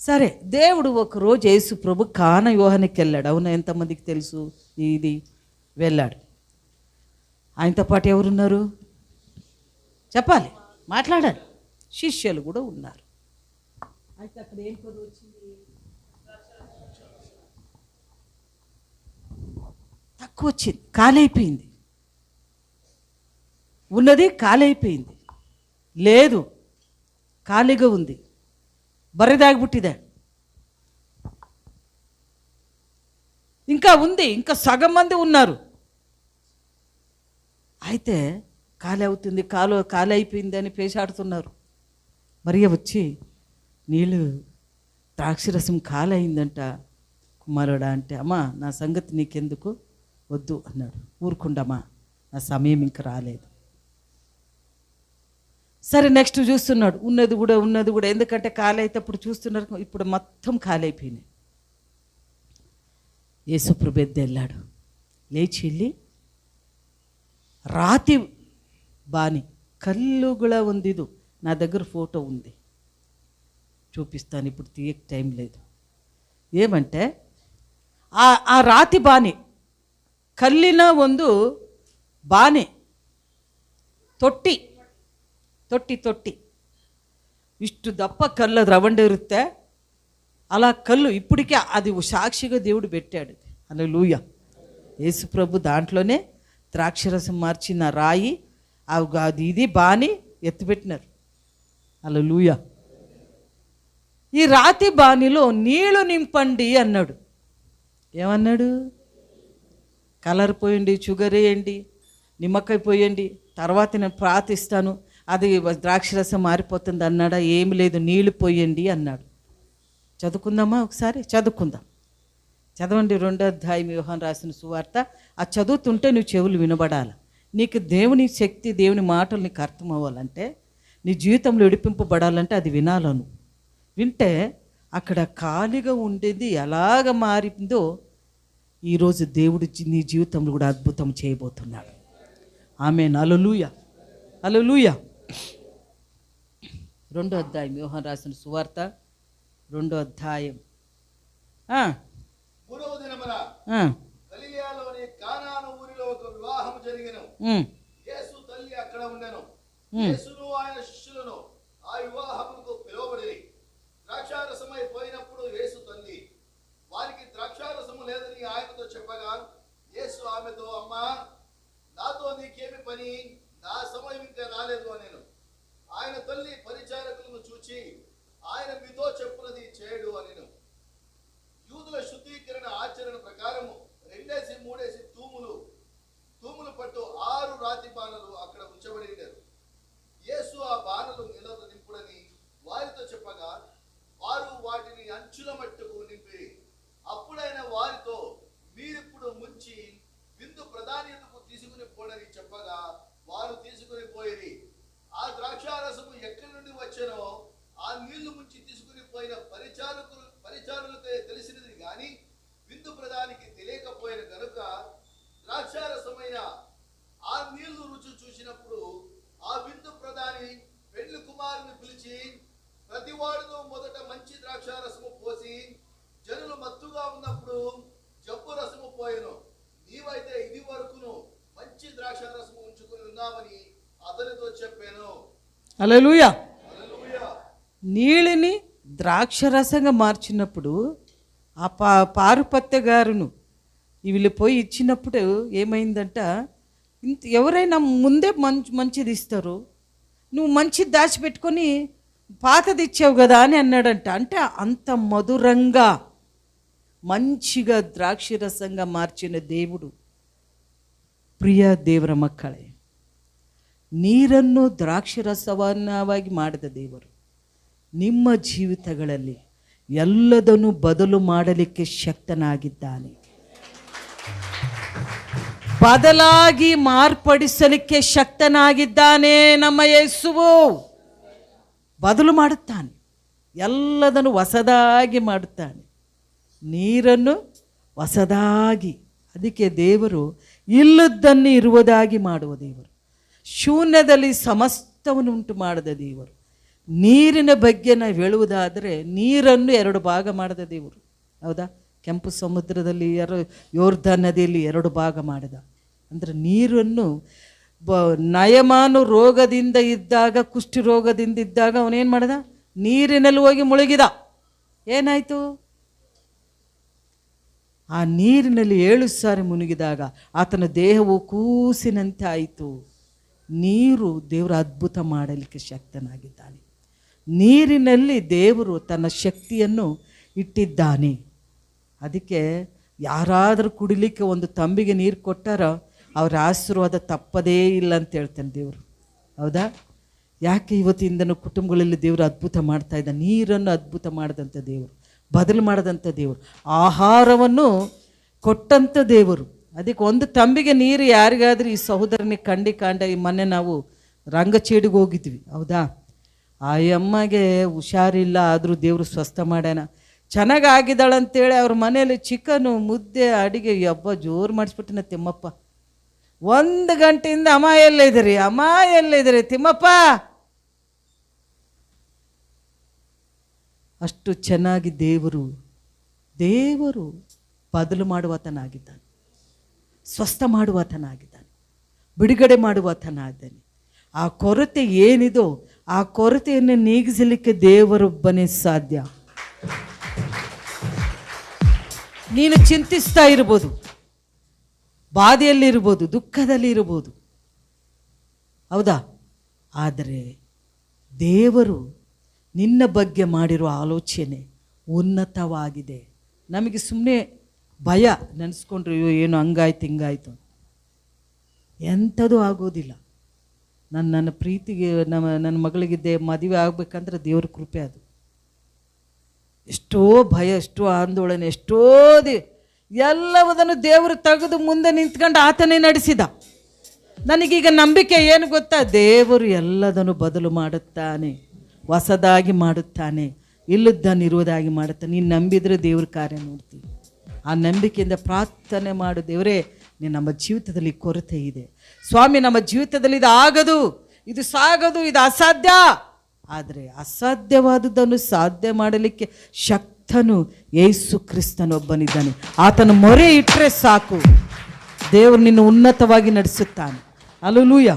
సరే, దేవుడు ఒకరోజు యేసు ప్రభు కానా యోహానికి వెళ్ళాడు. అవునా? ఎంతమందికి తెలుసు ఇది? వెళ్ళాడు. ఆయనతో పాటు ఎవరున్నారు చెప్పాలి, మాట్లాడాలి. శిష్యులు కూడా ఉన్నారు. అయితే అక్కడ ఏం కొద్ది వచ్చింది? తక్కువ వచ్చింది, ఖాళీ ఉన్నది ఖాళీ అయిపోయింది. లేదు, ఖాళీగా ఉంది. బర్రెదాగి పుట్టిదా? ఇంకా ఉంది, ఇంకా సగం మంది ఉన్నారు. అయితే ఖాళీ అవుతుంది, ఖాళీ అయిపోయింది అని పేశాడుతున్నారు. మరియ వచ్చి, నీళ్ళు ద్రాక్షరసం ఖాళీ అయిందంట కుమారుడా అంటే, అమ్మా నా సంగతి నీకెందుకు, వద్దు అన్నాడు. ఊరుకుండమ్మా, నా సమయం ఇంకా రాలేదు. సరే, నెక్స్ట్ చూస్తున్నాడు. ఉన్నది కూడా ఎందుకంటే ఖాళీ అయితే అప్పుడు చూస్తున్నారు, ఇప్పుడు మొత్తం ఖాళీ అయిపోయినాయి. యేసుప్రభు వెళ్ళాడు. లేచి వెళ్ళి రాతి బాని కల్లుగా ఉంది. నా దగ్గర ఫోటో ఉంది, చూపిస్తాను. ఇప్పుడు తీయక టైం లేదు. ఏమంటే ఆ రాతి ಬಾನಿ ಕಲ್ಲಿನ ಒಂದು ಬಾನೆ ತೊಟ್ಟಿ ಇಷ್ಟು ದಪ್ಪ ಕಲ್ಲು ಅದು ರವಂಡ ಇರುತ್ತೆ. అలా కళ్ళు ఇప్పటికే అది సాక్షిగా దేవుడు పెట్టాడు. హల్లెలూయా. యేసు ప్రభు దాంట్లోనే ద్రాక్షరసం మార్చిన రాయి అది ఇది బాని ఎత్తిపెట్టినారు. హల్లెలూయా. ఈ రాతి బానిలో నీళ్లు నింపండి అన్నాడు. ఏమన్నాడు? కలర్ పోయండి, షుగర్ వేయండి, నిమ్మకాయ పోయండి, తర్వాత నేను ప్రార్థిస్తాను అది ద్రాక్షరసం మారిపోతుంది అన్నాడా? ఏమి లేదు, నీళ్లు పోయండి అన్నాడు. చదువుకుందామా? ఒకసారి చదువుకుందాం. చదవండి 2వ అధ్యాయం యోహాను రాసిన సువార్త. ఆ చదువుతుంటే నువ్వు చెవులు వినబడాలి. నీకు దేవుని శక్తి, దేవుని మాటలు నీకు అర్థం అవ్వాలంటే, నీ జీవితంలో విడిపింపబడాలంటే అది వినాలను. వింటే అక్కడ ఖాళీగా ఉండేది ఎలాగ మారిందో ఈరోజు దేవుడు నీ జీవితంలో కూడా అద్భుతం చేయబోతున్నాడు. ఆమేన్. హల్లెలూయా, హల్లెలూయా. 2వ అధ్యాయం యోహాను రాసిన సువార్త 2వ అధ్యాయం. మూడవ దినమున గలిలయలోని కానాను ఊరిలో ఒక వివాహం జరిగెను. యేసు తల్లి అక్కడ ఉండెను. యేసును ఆయన శిష్యులను ఆ వివాహమునకు పిలువబడిరి. ద్రాక్షారసం అయిపోయినప్పుడు యేసు తల్లి వారికి ద్రాక్షారసము లేదని ఆయనతో చెప్పగా, యేసు ఆమెతో, అమ్మా, నాతో నీకేమి పని, నా సమయం ఇంకా రాలేదు అనెను. ఆయన తల్లి పరిచారకులను చూచి, ఆయన మీతో చెప్పునది చేయడు అనెను. యూదుల శుద్ధీకరణ ఆచరణ ప్రకారము 2-3 తూములు పట్టు 6 రాతి బాణలు అక్కడ ఉంచబడి ఉండేరు. యేసు ఆ బాణలు నీళ్ళతో నింపుడని వారితో చెప్పగా, వారు వాటిని అంచుల మట్టుకు నింపి, అప్పుడైన వారితో, మీరిప్పుడు ముంచి విందు ప్రధాని ఎందుకు తీసుకుని పోడని చెప్పగా, వారు తీసుకుని పోయిరి. ఆ ద్రాక్షారసము ఎక్కడి నుండి వచ్చెనో ఆ నీళ్లు ముంచి తీసుకుని పోయిన పరిచారులకే తెలిసినది గాని విందు ప్రధానికి తెలియకపోయిన గనుక, ద్రాక్షారసమైన ఆ నీళ్లు రుచి చూసినప్పుడు ఆ విందు ప్రధాని పెళ్లి కుమారుని పిలిచి, ప్రతివాడును మొదట మంచి ద్రాక్షారసము పోసి జనులు మత్తుగా ఉన్నప్పుడు జబ్బు రసము పోయెను. నీవైతే ఇది వరకును మంచి ద్రాక్షారసము ఉంచుకుని ఉన్నామని అతనితో చెప్పాను. హల్లెలూయా. నీళ్ళని ద్రాక్షరసంగా మార్చినప్పుడు ఆ పారుపత్య గారును వీళ్ళు పోయి ఇచ్చినప్పుడు ఏమైందంట, ఎవరైనా ముందే మంచిది ఇస్తారు, నువ్వు మంచిది దాచిపెట్టుకొని పాతది ఇచ్చావు కదా అని అన్నాడంట. అంటే అంత మధురంగా మంచిగా ద్రాక్షరసంగా మార్చిన దేవుడు. ಪ್ರಿಯ ದೇವರ ಮಕ್ಕಳೇ, ನೀರನ್ನು ದ್ರಾಕ್ಷರಸವನ್ನಾಗಿ ಮಾಡಿದ ದೇವರು ನಿಮ್ಮ ಜೀವಿತಗಳಲ್ಲಿ ಎಲ್ಲದನ್ನು ಬದಲು ಮಾಡಲಿಕ್ಕೆ ಶಕ್ತನಾಗಿದ್ದಾನೆ. ಬದಲಾಗಿ ಮಾರ್ಪಡಿಸಲಿಕ್ಕೆ ಶಕ್ತನಾಗಿದ್ದಾನೆ ನಮ್ಮ ಯೇಸುವು. ಬದಲು ಮಾಡುತ್ತಾನೆ, ಎಲ್ಲದನ್ನು ಹೊಸದಾಗಿ ಮಾಡುತ್ತಾನೆ, ನೀರನ್ನು ಹೊಸದಾಗಿ. ಅದಕ್ಕೆ ದೇವರು ಇಲ್ಲದನ್ನು ಇರುವುದಾಗಿ ಮಾಡುವ ದೇವರು, ಶೂನ್ಯದಲ್ಲಿ ಸಮಸ್ತವನ್ನು ಉಂಟು ಮಾಡಿದ ದೇವರು, ನೀರಿನ ಬಗ್ಗೆ ನಾವು ಹೇಳುವುದಾದರೆ ನೀರನ್ನು 2 ಭಾಗ ಮಾಡಿದ ದೇವರು. ಹೌದಾ? ಕೆಂಪು ಸಮುದ್ರದಲ್ಲಿ ಯೋರ್ದಾನ್ ನದಿಯಲ್ಲಿ 2 ಭಾಗ ಮಾಡಿದ. ಅಂದರೆ ನೀರನ್ನು ನಯಮಾನು ರೋಗದಿಂದ ಇದ್ದಾಗ, ಕುಷ್ಠಿ ರೋಗದಿಂದ ಇದ್ದಾಗ ಅವನೇನು ಮಾಡಿದ? ನೀರಿನಲ್ಲಿ ಹೋಗಿ ಮುಳುಗಿದ. ಏನಾಯಿತು? ಆ ನೀರಿನಲ್ಲಿ 7 ಸಾರಿ ಮುಳುಗಿದಾಗ ಆತನ ದೇಹವು ಕೂಸಿನಂತೆ ಆಯಿತು. ನೀರು ದೇವರು ಅದ್ಭುತ ಮಾಡಲಿಕ್ಕೆ ಶಕ್ತನಾಗಿದ್ದಾನೆ. ನೀರಿನಲ್ಲಿ ದೇವರು ತನ್ನ ಶಕ್ತಿಯನ್ನು ಇಟ್ಟಿದ್ದಾನೆ. ಅದಕ್ಕೆ ಯಾರಾದರೂ ಕುಡಿಲಿಕ್ಕೆ ಒಂದು ತಂಬಿಗೆ ನೀರು ಕೊಟ್ಟಾರ ಅವ್ರ ಆಶೀರ್ವಾದ ತಪ್ಪದೇ ಇಲ್ಲ ಅಂತ ಹೇಳ್ತಾನೆ ದೇವರು. ಹೌದಾ? ಯಾಕೆ ಇವತ್ತಿಂದನೂ ಕುಟುಂಬಗಳಲ್ಲಿ ದೇವರು ಅದ್ಭುತ ಮಾಡ್ತಾ ಇದ್ದ? ನೀರನ್ನು ಅದ್ಭುತ ಮಾಡಿದಂಥ ದೇವರು, ಬದಲು ಮಾಡಿದಂಥ ದೇವರು, ಆಹಾರವನ್ನು ಕೊಟ್ಟಂಥ ದೇವರು. ಅದಕ್ಕೆ ಒಂದು ತಂಬಿಗೆ ನೀರು ಯಾರಿಗಾದ್ರೂ ಈ ಸಹೋದರನಿಗೆ ಕಂಡ ಈ ಮೊನ್ನೆ ನಾವು ರಂಗಚೇಡಿಗೆ ಹೋಗಿದ್ವಿ. ಹೌದಾ? ಆ ಅಮ್ಮಗೆ ಹುಷಾರಿಲ್ಲ, ಆದರೂ ದೇವರು ಸ್ವಸ್ಥ ಮಾಡ್ಯಾನ. ಚೆನ್ನಾಗಾಗಿದ್ದಾಳಂತೇಳಿ ಅವ್ರ ಮನೆಯಲ್ಲಿ ಚಿಕನು ಮುದ್ದೆ ಅಡಿಗೆ ಹಬ್ಬ ಜೋರು ಮಾಡಿಸ್ಬಿಟ್ಟಿನ ತಿಮ್ಮಪ್ಪ. 1 ಗಂಟೆಯಿಂದ ಅಮ್ಮ ಎಲ್ಲಿದ್ದೀರಿ, ಅಮ್ಮ ಎಲ್ಲಿದ್ದೀರಿ ತಿಮ್ಮಪ್ಪ? ಅಷ್ಟು ಚೆನ್ನಾಗಿ ದೇವರು ಬದಲು ಮಾಡುವಾತನಾಗಿದ್ದಾನೆ, ಸ್ವಸ್ಥ ಮಾಡುವಾತನಾಗಿದ್ದಾನೆ, ಬಿಡುಗಡೆ ಮಾಡುವಾತನಾಗಿದ್ದಾನೆ. ಆ ಕೊರತೆ ಏನಿದೋ ಆ ಕೊರತೆಯನ್ನು ನೀಗಿಸಲಿಕ್ಕೆ ದೇವರೊಬ್ಬನೇ ಸಾಧ್ಯ. ನೀನು ಚಿಂತಿಸ್ತಾ ಇರ್ಬೋದು, ಬಾಧೆಯಲ್ಲಿರ್ಬೋದು, ದುಃಖದಲ್ಲಿ ಇರ್ಬೋದು. ಹೌದಾ? ಆದರೆ ದೇವರು ನಿನ್ನ ಬಗ್ಗೆ ಮಾಡಿರುವ ಆಲೋಚನೆ ಉನ್ನತವಾಗಿದೆ. ನಮಗೆ ಸುಮ್ಮನೆ ಭಯ ನೆನೆಸ್ಕೊಂಡ್ರೆ ಏನು ಹಂಗಾಯ್ತು ಹಿಂಗಾಯ್ತು, ಎಂಥದೂ ಆಗೋದಿಲ್ಲ. ನನ್ನ ಪ್ರೀತಿಗೆ ನನ್ನ ಮಗಳಿಗಿದ್ದೆ ಮದುವೆ ಆಗಬೇಕಂದ್ರೆ ದೇವ್ರ ಕೃಪೆ. ಅದು ಎಷ್ಟೋ ಭಯ, ಎಷ್ಟೋ ಆಂದೋಲನ, ಎಷ್ಟೋ ಎಲ್ಲವುದನ್ನು ದೇವರು ತೆಗೆದು ಮುಂದೆ ನಿಂತ್ಕೊಂಡು ಆತನೇ ನಡೆಸಿದ. ನನಗೀಗ ನಂಬಿಕೆ ಏನು ಗೊತ್ತಾ? ದೇವರು ಎಲ್ಲದನ್ನು ಬದಲು ಮಾಡುತ್ತಾನೆ, ಹೊಸದಾಗಿ ಮಾಡುತ್ತಾನೆ, ಇಲ್ಲದ್ದನ್ನು ಇರುವುದಾಗಿ ಮಾಡುತ್ತಾನೆ. ನೀನು ನಂಬಿದರೆ ದೇವ್ರ ಕಾರ್ಯ ನೋಡ್ತೀವಿ. ಆ ನಂಬಿಕೆಯಿಂದ ಪ್ರಾರ್ಥನೆ ಮಾಡು, ದೇವರೇ ನಮ್ಮ ಜೀವಿತದಲ್ಲಿ ಕೊರತೆ ಇದೆ ಸ್ವಾಮಿ, ನಮ್ಮ ಜೀವಿತದಲ್ಲಿ ಇದು ಆಗದು, ಇದು ಸಾಗದು, ಇದು ಅಸಾಧ್ಯ. ಆದರೆ ಅಸಾಧ್ಯವಾದುದನ್ನು ಸಾಧ್ಯ ಮಾಡಲಿಕ್ಕೆ ಶಕ್ತನು ಯೇಸು ಕ್ರಿಸ್ತನೊಬ್ಬನಿದ್ದಾನೆ. ಆತನ ಮೊರೆ ಇಟ್ಟರೆ ಸಾಕು, ದೇವರು ನಿನ್ನ ಉನ್ನತವಾಗಿ ನಡೆಸುತ್ತಾನೆ. ಹಲ್ಲೆಲೂಯಾ.